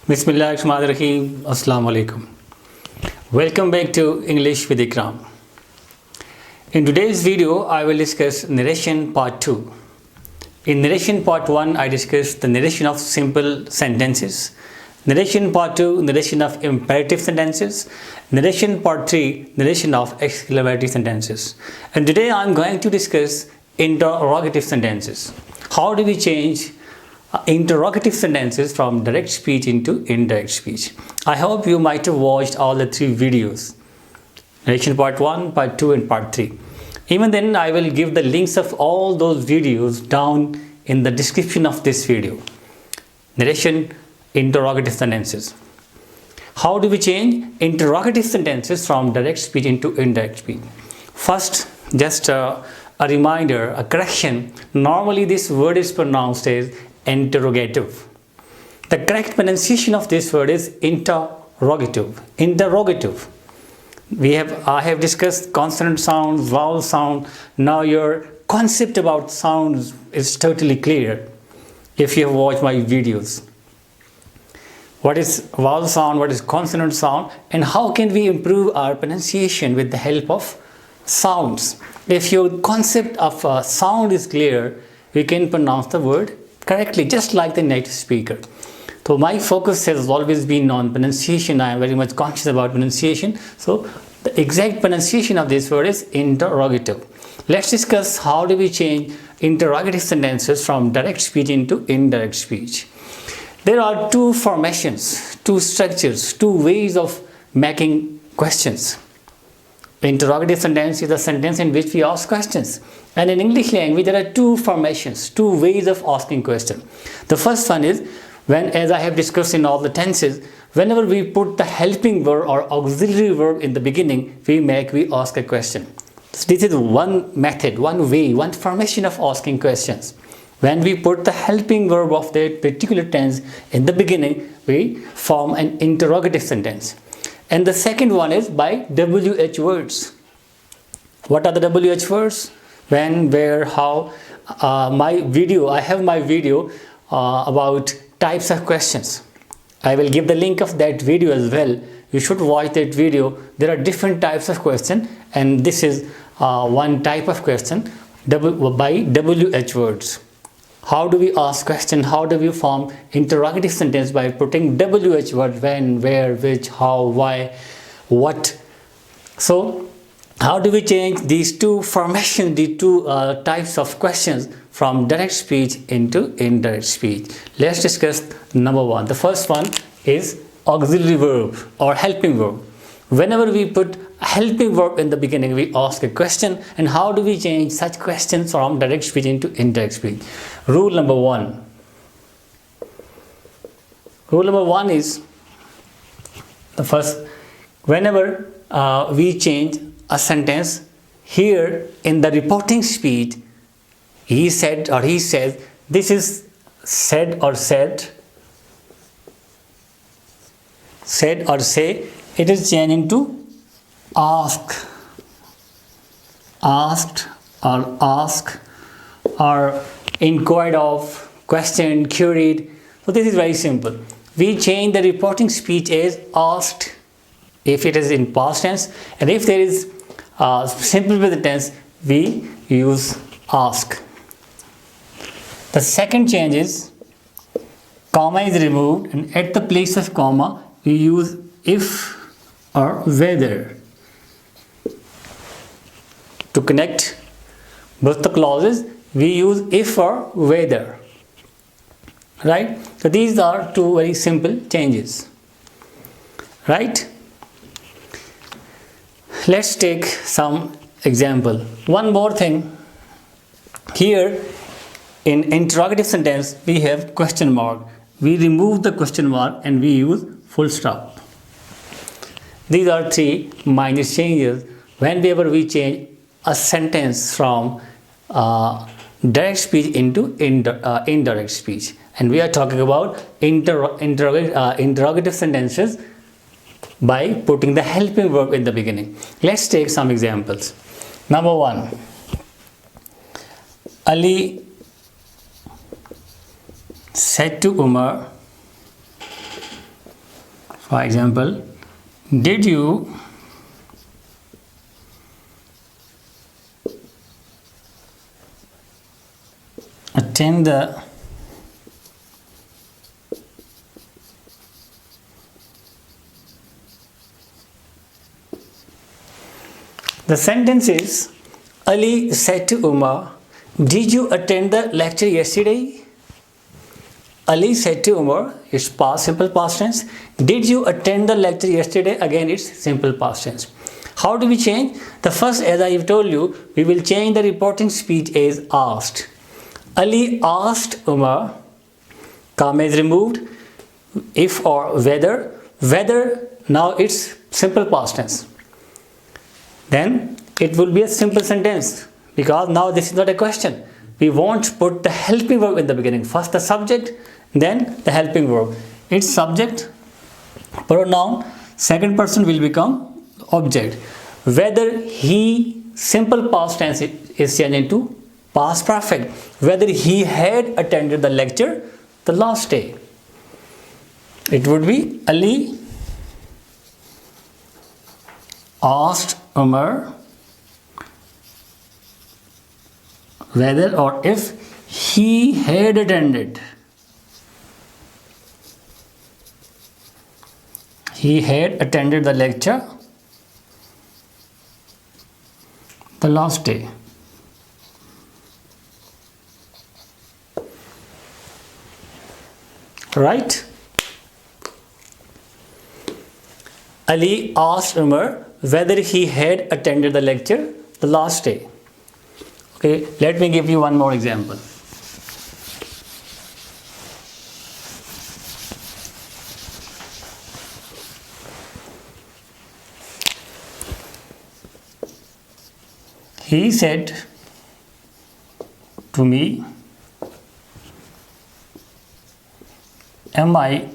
Bismillahirrahmanirrahim. Assalamu alaikum. Welcome back to English with Ikram. In today's video, I will discuss narration part 2. In narration part 1, I discussed the narration of simple sentences. Narration part 2, narration of imperative sentences. Narration part 3, narration of exclamatory sentences. And today I am going to discuss interrogative sentences. How do we change interrogative sentences from direct speech into indirect speech? I hope you might have watched all the 3 videos. Narration part 1, part 2 and part 3. Even then, I will give the links of all those videos down in the description of this video. Narration, interrogative sentences. How do we change interrogative sentences from direct speech into indirect speech? First, just a reminder, a correction. Normally this word is pronounced as interrogative. The correct pronunciation of this word is interrogative. Interrogative. I have discussed consonant sounds, vowel sound. Now your concept about sounds is totally clear if you have watched my videos. What is vowel sound, what is consonant sound, and how can we improve our pronunciation with the help of sounds? If your concept of sound is clear, we can pronounce the word correctly, just like the native speaker. So my focus has always been on pronunciation. I am very much conscious about pronunciation. So the exact pronunciation of this word is interrogative. Let's discuss how do we change interrogative sentences from direct speech into indirect speech. There are 2 formations, 2 structures, 2 ways of making questions. Interrogative sentence is a sentence in which we ask questions. And in English language, there are 2 formations, 2 ways of asking questions. The first one is when, as I have discussed in all the tenses, whenever we put the helping verb or auxiliary verb in the beginning, we ask a question. So this is one method, one way, one formation of asking questions. When we put the helping verb of that particular tense in the beginning, we form an interrogative sentence. And the second one is by WH words. What are the WH words? When, where, how. I have my video about types of questions. I will give the link of that video as well. You should watch that video. There are different types of questions, and this is one type of question by WH words. How do we ask question? How do we form interrogative sentence? By putting WH word, when, where, which, how, why, what. So how do we change these 2 formations, the 2 types of questions from direct speech into indirect speech? Let's discuss number 1. The first one is auxiliary verb or helping verb. Whenever we put a helping verb in the beginning, we ask a question. And how do we change such questions from direct speech into indirect speech? Rule number 1. Rule number 1 is the first. Whenever we change a sentence, here in the reporting speech, he said or he says, this is said or said or say, it is changing to ask, asked or ask, or inquired of, questioned, queried. So this is very simple. We change the reporting speech as asked if it is in past tense, and if there is simple present tense, we use ask. The second change is comma is removed, and at the place of comma we use if or whether to connect both the clauses. We use if or whether, right? So these are 2 very simple changes, right? Let's take some example. One more thing. Here in interrogative sentence, we have question mark. We remove the question mark and we use full stop. These are 3 minor changes whenever we change a sentence from direct speech into indirect speech. And we are talking about interrogative sentences by putting the helping verb in the beginning. Let's take some examples. Number 1. Ali said to Umar, For example, did you attend the sentence is, Ali said to Umar, did you attend the lecture yesterday? Ali said to Umar, it's past, simple past tense. Did you attend the lecture yesterday? Again, it's simple past tense. How do we change? The first, as I have told you, we will change the reporting speech as asked. Ali asked Umar, comma is removed, if or whether. Whether, now it's simple past tense. Then it will be a simple sentence because now this is not a question. We won't put the helping verb in the beginning. First the subject, then the helping verb. Its subject, pronoun, second person will become object. Whether he, simple past tense is changed into past perfect. Whether he had attended the lecture the last day. It would be Ali asked Umar whether or if he had attended. He had attended the lecture the last day. Right? Ali asked Umar whether he had attended the lecture the last day. Okay, let me give you one more example. He said to me, am I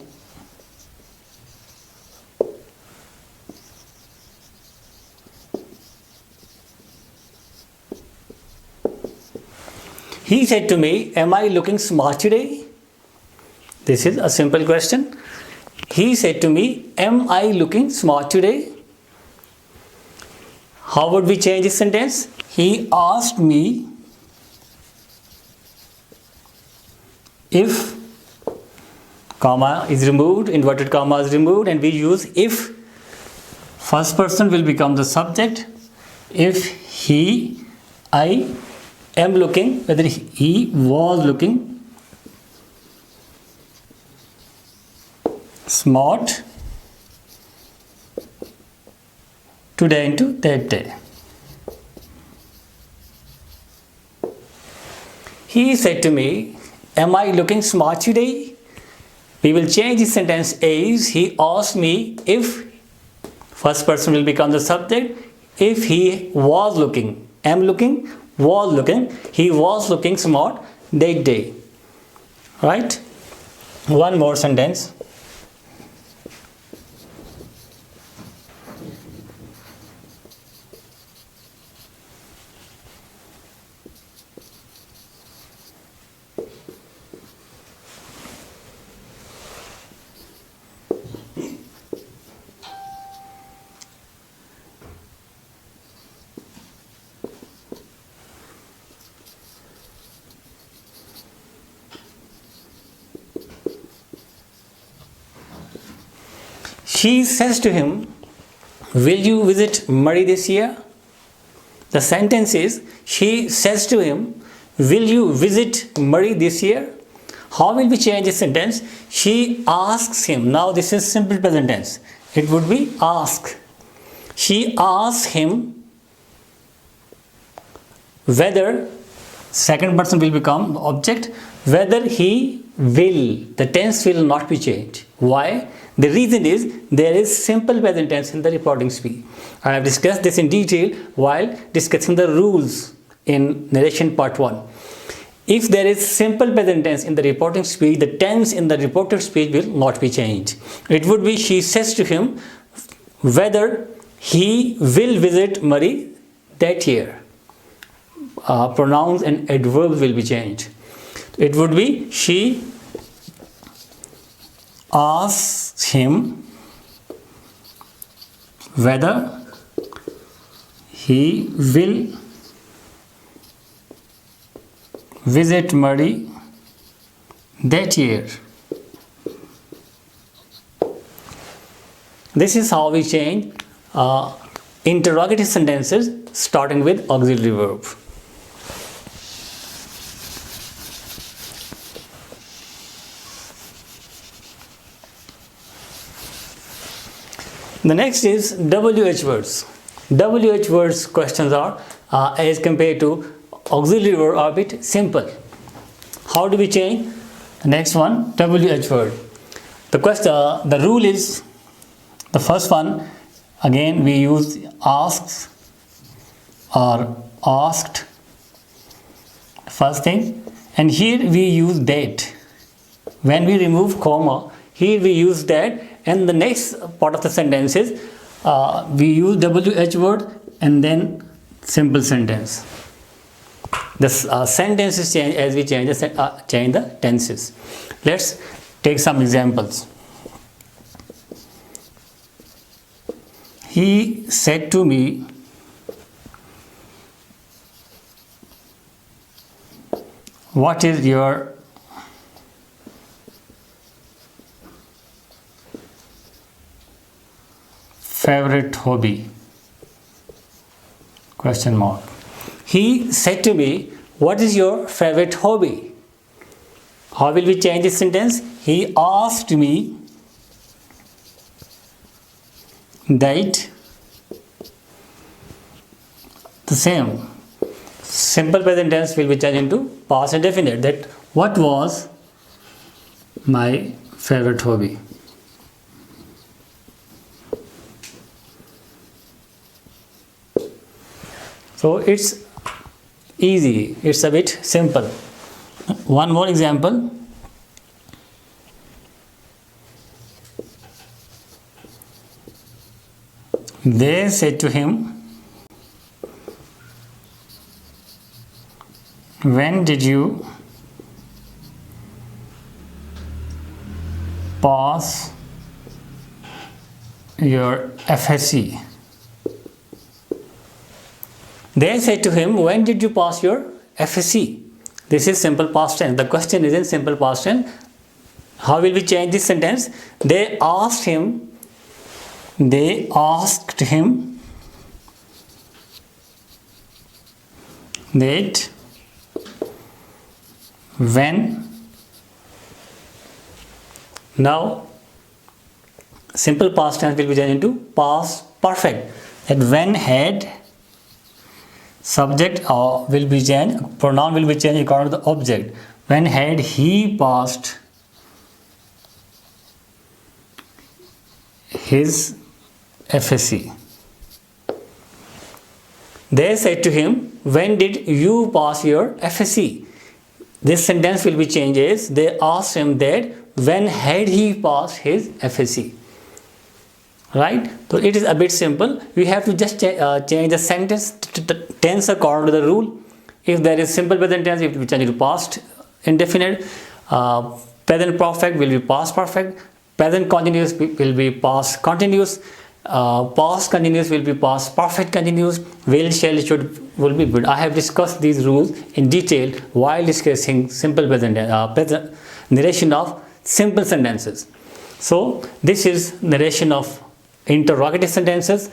He said to me, am I looking smart today? This is a simple question. He said to me, am I looking smart today? How would we change this sentence? He asked me if, comma is removed, inverted comma is removed, and we use if. First person will become the subject. If he, I am looking, whether he was looking smart today into that day. He said to me, am I looking smart today? We will change this sentence as he asked me if, first person will become the subject, if he was looking, am looking, was looking, he was looking smart that day. Right? One more sentence. She says to him, will you visit Murray this year? The sentence is, she says to him, will you visit Murray this year? How will we change this sentence? She asks him. Now this is simple present tense. It would be ask. She asks him whether, second person will become the object, whether he will. The tense will not be changed. Why? The reason is there is simple present tense in the reporting speech. I have discussed this in detail while discussing the rules in narration part 1. If there is simple present tense in the reporting speech, the tense in the reported speech will not be changed. It would be, she says to him whether he will visit Murray that year. Pronouns and adverbs will be changed. It would be, she asks him whether he will visit Murray that year. This is how we change interrogative sentences starting with auxiliary verb. The next is WH words. WH words questions are as compared to auxiliary verb are a bit simple. How do we change? The next one, WH word. The rule is, the first one, again we use asks or asked, first thing, and here we use that. When we remove comma, here we use that, and the next part of the sentence is we use WH word and then simple sentence. The sentences change as we change the tenses. Let's take some examples. He said to me, what is your favorite hobby? Question mark. He said to me, what is your favorite hobby? How will we change this sentence? He asked me that. The same. Simple present tense will be changed into past indefinite. That what was my favorite hobby? So it's easy, it's a bit simple. One more example. They said to him, when did you pass your FSC? They said to him, when did you pass your FSC? This is simple past tense. The question is in simple past tense. How will we change this sentence? They asked him that when. Now simple past tense will be changed into past perfect. That when had, subject will be changed, pronoun will be changed according to the object. When had he passed his FSC? They said to him, when did you pass your FSC? This sentence will be changed as they asked him that when had he passed his FSC. Right? So it is a bit simple. We have to just change the sentence tense according to the rule. If there is simple present tense, it will be changed to past indefinite. Present perfect will be past perfect. Present continuous will be past continuous. Past continuous will be past perfect continuous. Will, shall, should will be would. I have discussed these rules in detail while discussing simple present narration of simple sentences. So this is narration of interrogative sentences,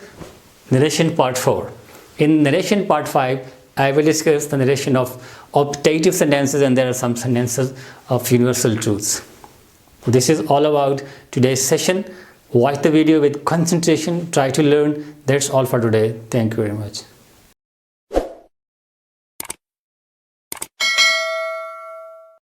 narration part 4. In narration part 5, I will discuss the narration of optative sentences, and there are some sentences of universal truths. This is all about today's session. Watch the video with concentration, try to learn. That's all for today. Thank you very much.